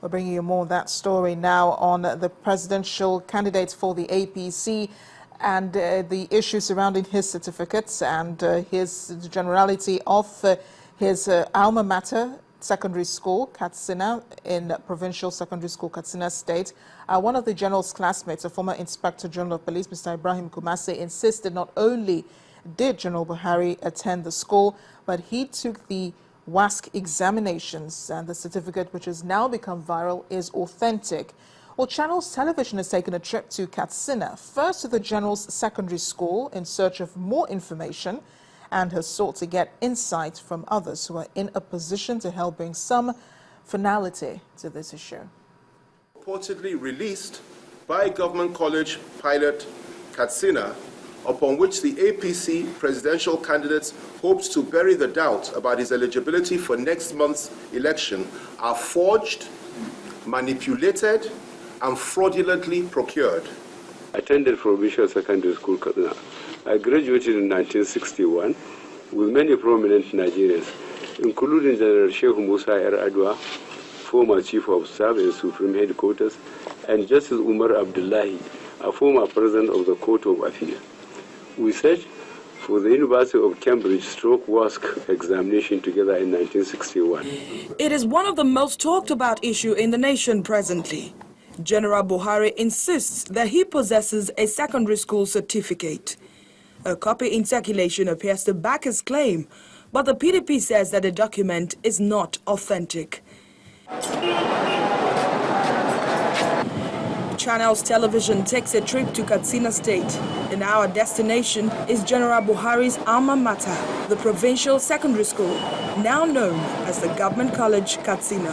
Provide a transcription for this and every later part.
We're bringing you more of that story now on the presidential candidate for the APC and the issues surrounding his certificates and the generality of his alma mater, secondary school, Katsina, in Provincial Secondary School, Katsina State. One of the general's classmates, a former Inspector General of Police, Mr. Ibrahim Kumasi, insisted not only did General Buhari attend the school, but he took the WASC examinations, and the certificate, which has now become viral, is authentic. Well, Channels Television has taken a trip to Katsina, first to the General's Secondary School in search of more information, and has sought to get insight from others who are in a position to help bring some finality to this issue. Reportedly released by Government College pilot Katsina, upon which the APC presidential candidate hopes to bury the doubt about his eligibility for next month's election, are forged, manipulated, and fraudulently procured. I attended Provincial Secondary School, Katsina. I graduated in 1961 with many prominent Nigerians, including General Sheikh Musa Adwa, former Chief of Staff and Supreme Headquarters, and Justice Umar Abdullahi, a former President of the Court of Appeal. We searched for the University of Cambridge WASC examination together in 1961. It is one of the most talked about issues in the nation presently. General Buhari insists that he possesses a secondary school certificate. A copy in circulation appears to back his claim, but the PDP says that the document is not authentic. Channels Television takes a trip to Katsina State, and our destination is General Buhari's alma mater, the Provincial Secondary School, now known as the Government College Katsina.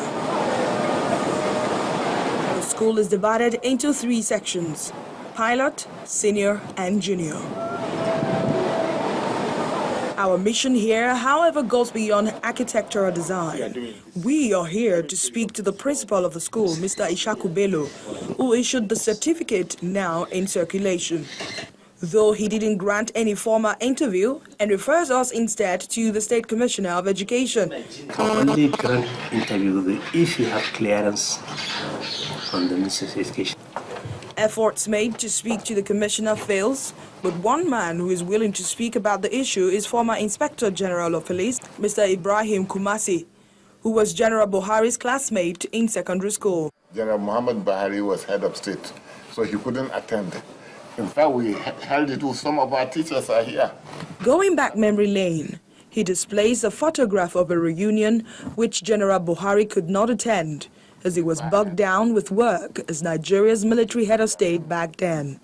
The school is divided into 3 sections: pilot, senior, and junior. Our mission here, however, goes beyond architectural design. We are here to speak to the principal of the school, Mr. Ishaku Bello, who issued the certificate now in circulation. Though he didn't grant any formal interview and refers us instead to the State Commissioner of Education. Only grant interview if you have clearance from the Ministry of Education. Efforts made to speak to the Commissioner fails, but one man who is willing to speak about the issue is former Inspector General of Police, Mr. Ibrahim Kumasi, who was General Buhari's classmate in secondary school. General Muhammad Buhari was head of state, so he couldn't attend. In fact, we held it with some of our teachers are here. Going back memory lane, he displays a photograph of a reunion which General Buhari could not attend, as he was bogged down with work as Nigeria's military head of state back then.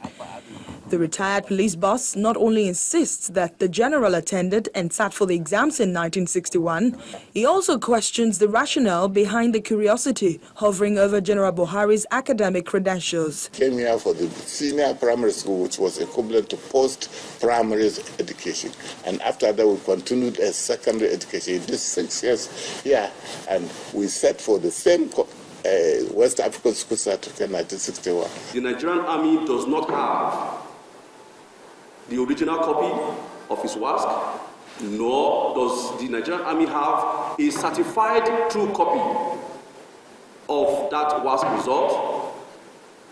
The retired police boss not only insists that the general attended and sat for the exams in 1961, he also questions the rationale behind the curiosity hovering over General Buhari's academic credentials. Came here for the senior primary school, which was equivalent to post-primary education. And after that, we continued as secondary education. It did 6 years here, and we set for the same West African School Certificate in 1961. The Nigerian Army does not have the original copy of his WASC, nor does the Nigerian Army have a certified true copy of that WASC result,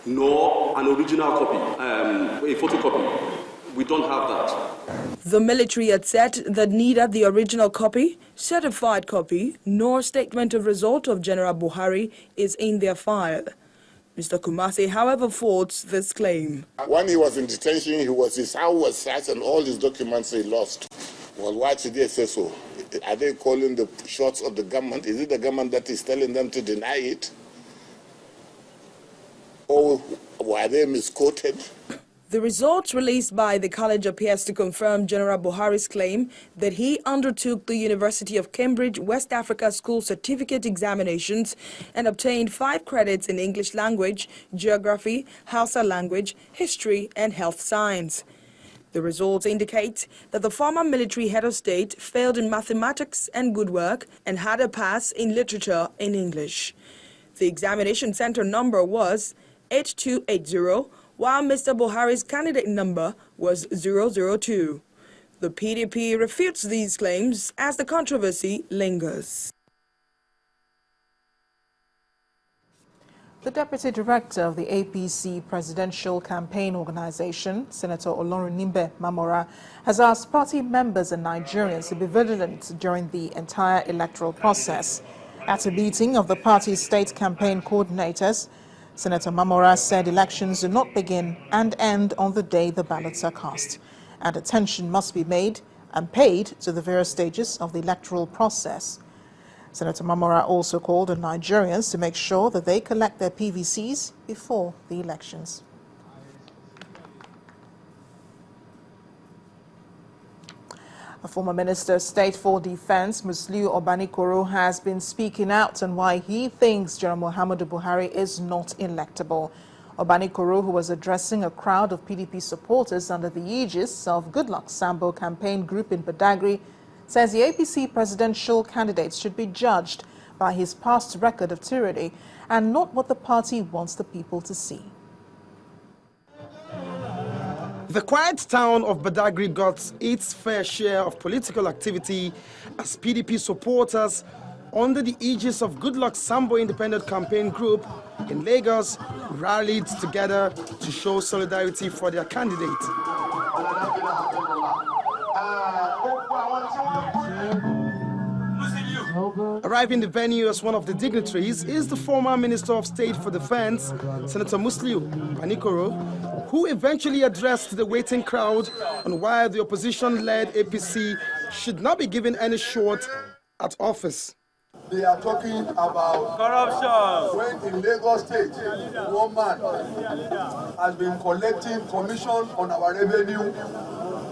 nor an original copy, a photocopy. We don't have that. The military had said that neither the original copy, certified copy, nor statement of result of General Buhari is in their file. Mr. Kumasi, however, faults this claim. When he was in detention, his house was searched and all his documents he lost. Well, why should they say so? Are they calling the shots of the government? Is it the government that is telling them to deny it? Or were they misquoted? The results released by the college appears to confirm General Buhari's claim that he undertook the University of Cambridge West Africa School Certificate examinations and obtained 5 credits in English language, geography, Hausa language, history, and health science. The results indicate that the former military head of state failed in mathematics and good work and had a pass in literature in English. The examination center number was 8280, while Mr. Buhari's candidate number was 002. The PDP refutes these claims as the controversy lingers. The Deputy Director of the APC Presidential Campaign Organization, Senator Olorunimbe Mamora, has asked party members and Nigerians to be vigilant during the entire electoral process. At a meeting of the party's state campaign coordinators, Senator Mamora said elections do not begin and end on the day the ballots are cast, and attention must be made and paid to the various stages of the electoral process. Senator Mamora also called on Nigerians to make sure that they collect their PVCs before the elections. A former Minister of State for Defense, Musliu Obanikoro, has been speaking out on why he thinks General Muhammadu Buhari is not electable. Obanikoro, who was addressing a crowd of PDP supporters under the aegis of Goodluck Sambo campaign group in Badagry, says the APC presidential candidate should be judged by his past record of tyranny and not what the party wants the people to see. The quiet town of Badagry got its fair share of political activity as PDP supporters under the aegis of Goodluck Sambo Independent Campaign Group in Lagos rallied together to show solidarity for their candidate. Arriving the venue as one of the dignitaries is the former Minister of State for Defense, Senator Musliu Obanikoro, who eventually addressed the waiting crowd on why the opposition-led APC should not be given any shot at office. They are talking about corruption. When in Lagos State, one man has been collecting commission on our revenue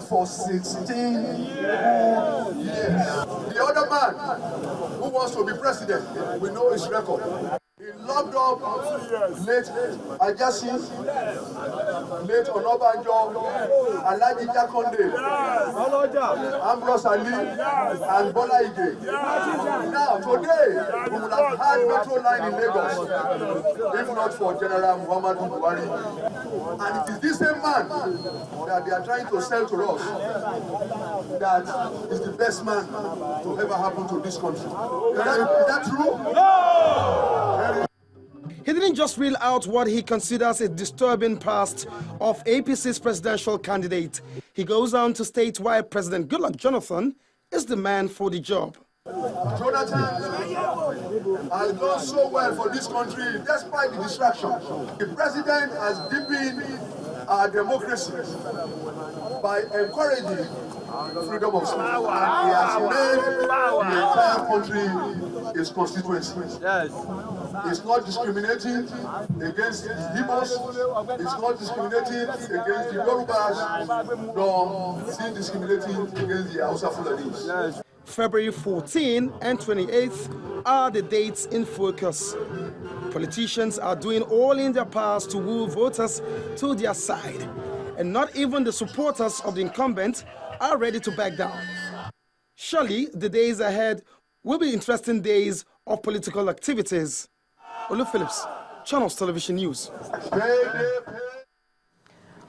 for 16 years. The other man who wants to be president, we know his record. He locked up late Ajasi, late Onobanjo, Alhaji Jakonde, Ambrose Ali, and Bola Ige. Now, today, we would have had metro line in Lagos, if not for General Muhammadu Buhari. And it is this same man that they are trying to sell to us that is the best man to ever happen to this country. Is that true? No! He didn't just reel out what he considers a disturbing past of APC's presidential candidate. He goes on to state why President Goodluck Jonathan is the man for the job. Jonathan has done so well for this country despite the distraction. The president has deepened our democracy by encouraging freedom of speech. And he has made the entire country his constituency. Yes. It's not discriminating against the Igbos, it's not discriminating against the Yorubas, nor is it discriminating against the Hausa Fulanis. Yes. February 14 and 28th are the dates in focus. Politicians are doing all in their powers to woo voters to their side, and not even the supporters of the incumbent are ready to back down. Surely, the days ahead will be interesting days of political activities. Olu Phillips, Channels Television News.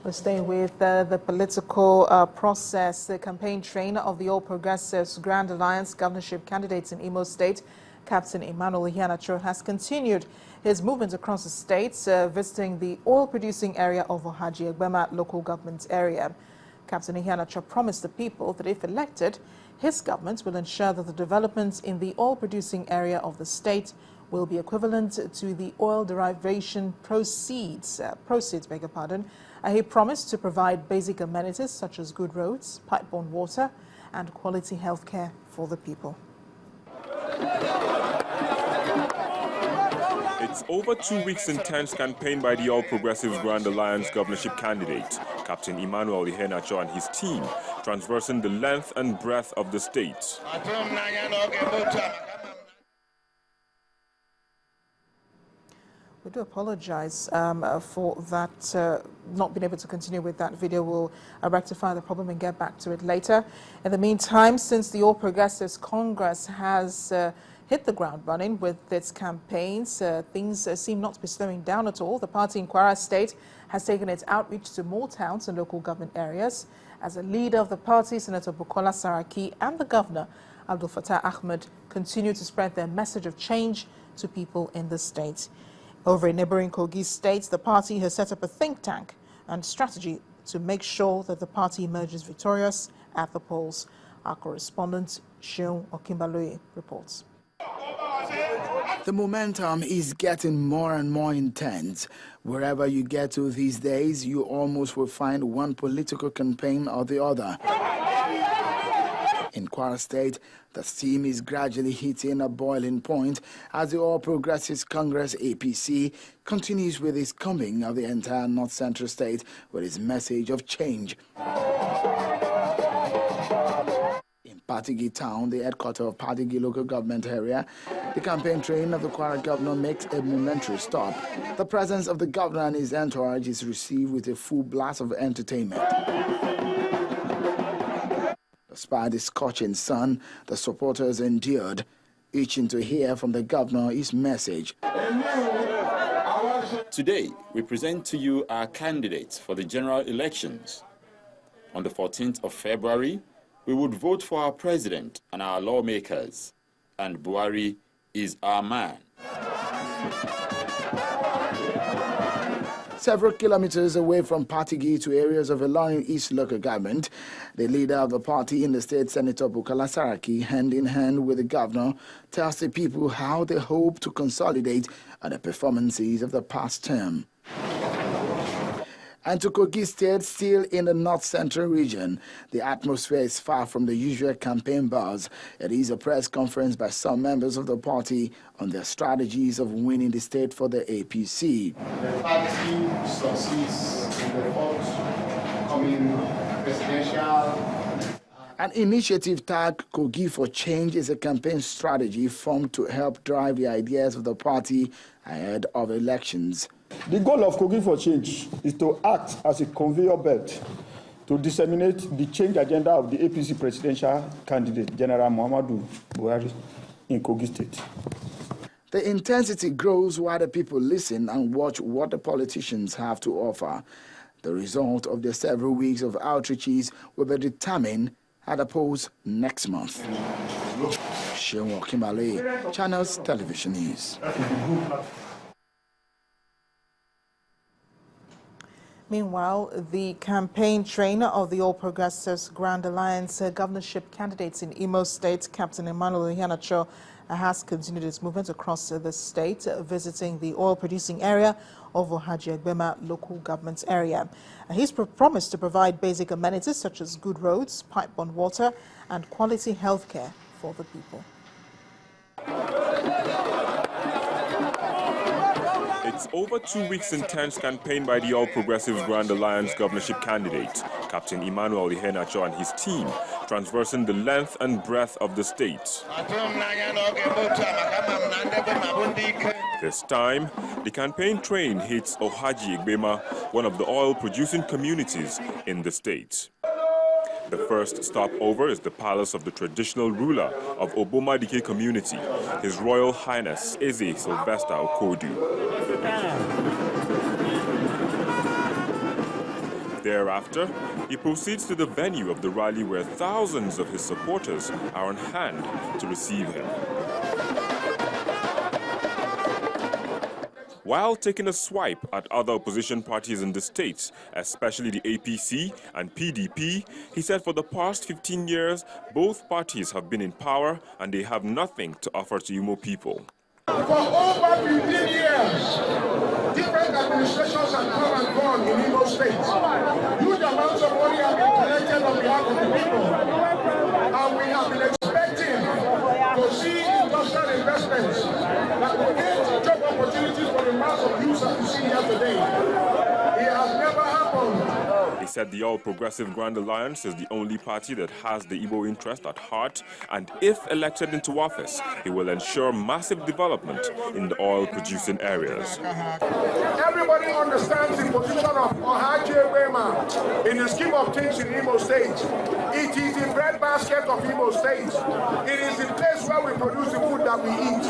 We're staying with the political process. The campaign trainer of the All Progressives Grand Alliance governorship candidates in Imo State, Captain Emmanuel Iheanacho, has continued his movement across the state, visiting the oil-producing area of Ohaji Egbema local government area. Captain Iheanacho promised the people that if elected, his government will ensure that the developments in the oil-producing area of the state will be equivalent to the oil derivation proceeds. He promised to provide basic amenities such as good roads, pipe-borne water, and quality health care for the people. It's over 2 weeks intense campaign by the All Progressives Grand Alliance governorship candidate, Captain Emmanuel Iheanacho, and his team, traversing the length and breadth of the state. We do apologize for that, not being able to continue with that video. We'll rectify the problem and get back to it later. In the meantime, since the All Progressives Congress has hit the ground running with its campaigns, things seem not to be slowing down at all. The party in Kwara State has taken its outreach to more towns and local government areas. As a leader of the party, Senator Bukola Saraki and the governor, Abdul Fattah Ahmed, continue to spread their message of change to people in the state. Over in neighboring Kogi State, the party has set up a think tank and strategy to make sure that the party emerges victorious at the polls. Our correspondent, Seun Okimbaloye, reports. The momentum is getting more and more intense. Wherever you get to these days, you almost will find one political campaign or the other. In Kwara State, the steam is gradually hitting a boiling point as the All Progressives Congress APC continues with its combing of the entire North Central state with its message of change. In Badagry town, the headquarters of Badagry local government area, the campaign train of the Kwara governor makes a momentary stop. The presence of the governor and his entourage is received with a full blast of entertainment. Despite the scorching sun, the supporters endured, itching to hear from the governor his message. Today, we present to you our candidates for the general elections. On the 14th of February, we would vote for our president and our lawmakers, and Buhari is our man. Several kilometers away from Badagry to areas of Ilorin East local government, the leader of the party in the state, Senator Bukola Saraki, hand in hand with the governor, tells the people how they hope to consolidate on the performances of the past term. And to Kogi State, still in the North Central region, the atmosphere is far from the usual campaign buzz. It is a press conference by some members of the party on their strategies of winning the state for the APC. The party succeeds in the forthcoming presidential. An initiative tagged Kogi for Change is a campaign strategy formed to help drive the ideas of the party ahead of elections. The goal of Kogi for Change is to act as a conveyor belt to disseminate the change agenda of the APC presidential candidate, General Muhammadu Buhari, in Kogi State. The intensity grows while the people listen and watch what the politicians have to offer. The result of the several weeks of outreaches will be determined at the polls next month. Seun Okimbaloye, Channels Television News. Meanwhile, the campaign trainer of the All Progressives Grand Alliance governorship candidates in Imo State, Captain Emmanuel Iheanacho, has continued its movement across the state, visiting the oil-producing area of Ohaji-Egbema local government area. He's promised to provide basic amenities such as good roads, pipe-borne water, and quality health care for the people. It's over 2 weeks intense campaign by the All Progressives Grand Alliance governorship candidate, Captain Emmanuel Iheanacho and his team, traversing the length and breadth of the state. This time, the campaign train hits Ohaji-Egbema, one of the oil-producing communities in the state. The first stopover is the palace of the traditional ruler of Obomadike community, His Royal Highness Eze Sylvester Okodu. Thereafter, he proceeds to the venue of the rally where thousands of his supporters are on hand to receive him. While taking a swipe at other opposition parties in the state, especially the APC and PDP, he said for the past 15 years, both parties have been in power and they have nothing to offer to Imo people. For over 15 years, different administrations have come and gone in Imo State. Huge amounts of money have been collected on behalf of the people. And we have been expecting to see industrial investments that will create job opportunities for the mass of youth that we see here today. It has never happened. He said the All Progressive Grand Alliance is the only party that has the Igbo interest at heart, and if elected into office, he will ensure massive development in the oil-producing areas. Everybody understands the position of Ohaji-Egbema in the scheme of things in Imo State. It is the breadbasket of Imo State. It is the place where we produce the food that we eat.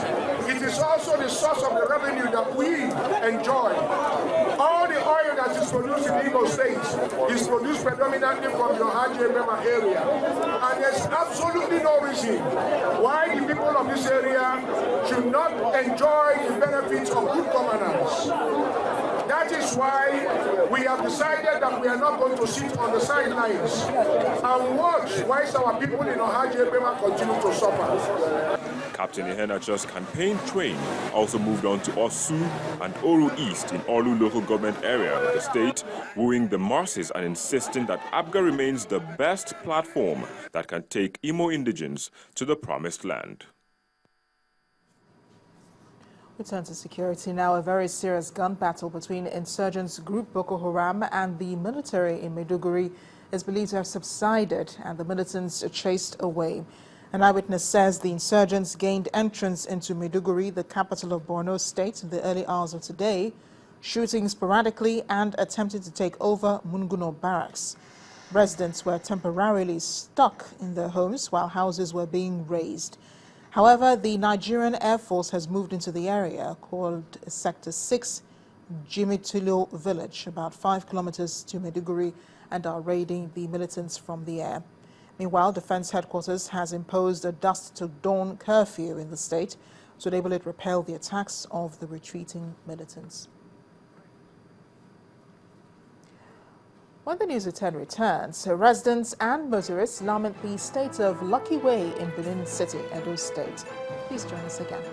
It is also the source of the revenue that we enjoy. All the oil that is is produced in Igbo State is produced predominantly from the Ohaji area. And there's absolutely no reason why the people of this area should not enjoy the benefits of good governance. That is why we have decided that we are not going to sit on the sidelines and watch whilst our people in Ohaji continue to suffer. Captain Iheanacho's campaign train also moved on to Osu and Oru East in Olu local government area of the state, wooing the masses and insisting that APGA remains the best platform that can take Imo indigents to the promised land. We turn to security now. A very serious gun battle between insurgents group Boko Haram and the military in Maiduguri is believed to have subsided and the militants chased away. An eyewitness says the insurgents gained entrance into Maiduguri, the capital of Borno State, in the early hours of today, shooting sporadically and attempting to take over Munguno barracks. Residents were temporarily stuck in their homes while houses were being razed. However, the Nigerian Air Force has moved into the area called Sector 6, Jimitulio village, about 5 kilometers to Maiduguri, and are raiding the militants from the air. Meanwhile, Defense Headquarters has imposed a dusk to dawn curfew in the state to enable it repel the attacks of the retreating militants. When the News at 10 returns, residents and motorists lament the state of Lucky Way in Benin City, Edo State. Please join us again.